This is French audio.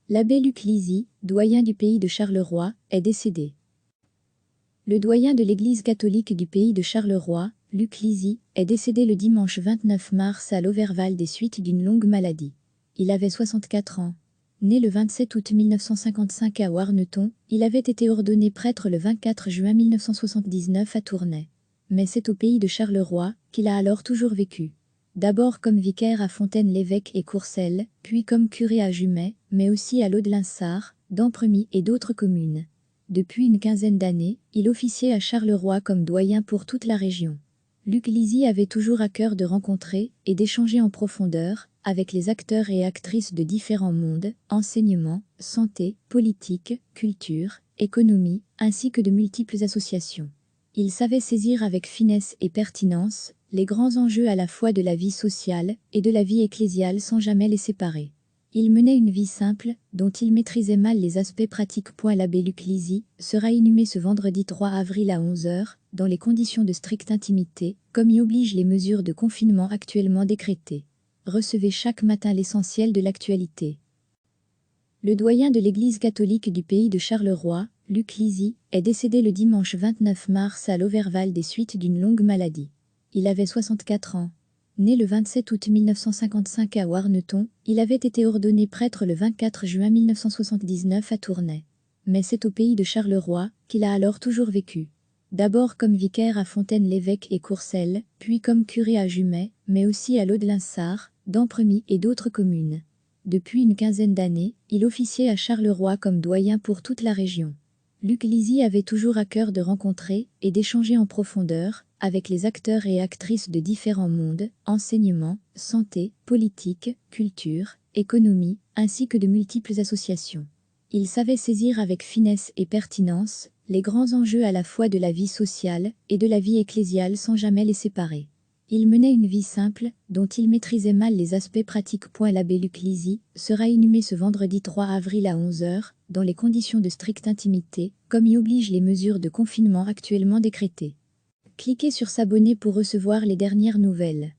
L'abbé Luc Lizy, doyen du pays de Charleroi, est décédé. Le doyen de l'Église catholique du pays de Charleroi, Luc Lizy, est décédé le dimanche 29 mars à Lauverval des suites d'une longue maladie. Il avait 64 ans. Né le 27 août 1955 à Warneton, il avait été ordonné prêtre le 24 juin 1979 à Tournai. Mais c'est au pays de Charleroi qu'il a alors toujours vécu. D'abord comme vicaire à Fontaine-l'Évêque et Courcelles, puis comme curé à Jumet, mais aussi à Laude-Linsart, Dampremy et d'autres communes. Depuis une quinzaine d'années, il officiait à Charleroi comme doyen pour toute la région. Luc Lizy avait toujours à cœur de rencontrer et d'échanger en profondeur avec les acteurs et actrices de différents mondes, enseignement, santé, politique, culture, économie, ainsi que de multiples associations. Il savait saisir avec finesse et pertinence les grands enjeux à la fois de la vie sociale et de la vie ecclésiale sans jamais les séparer. Il menait une vie simple, dont il maîtrisait mal les aspects pratiques. L'abbé Luc Lizy sera inhumé ce vendredi 3 avril à 11 h, dans les conditions de stricte intimité, comme y obligent les mesures de confinement actuellement décrétées. Recevez chaque matin l'essentiel de l'actualité. Le doyen de l'Église catholique du pays de Charleroi, Luc Lizy, est décédé le dimanche 29 mars à Lauverval des suites d'une longue maladie. Il avait 64 ans. Né le 27 août 1955 à Warneton, il avait été ordonné prêtre le 24 juin 1979 à Tournai. Mais c'est au pays de Charleroi qu'il a alors toujours vécu. D'abord comme vicaire à Fontaine-l'Évêque et Courcelles, puis comme curé à Jumet, mais aussi à Laude-Linsart, Dampremy et d'autres communes. Depuis une quinzaine d'années, il officiait à Charleroi comme doyen pour toute la région. Luc Lizy avait toujours à cœur de rencontrer et d'échanger en profondeur avec les acteurs et actrices de différents mondes, enseignement, santé, politique, culture, économie, ainsi que de multiples associations. Il savait saisir avec finesse et pertinence les grands enjeux à la fois de la vie sociale et de la vie ecclésiale sans jamais les séparer. Il menait une vie simple, dont il maîtrisait mal les aspects pratiques. L'abbé Luc Lizy sera inhumé ce vendredi 3 avril à 11 h, dans les conditions de stricte intimité, comme y obligent les mesures de confinement actuellement décrétées. Cliquez sur s'abonner pour recevoir les dernières nouvelles.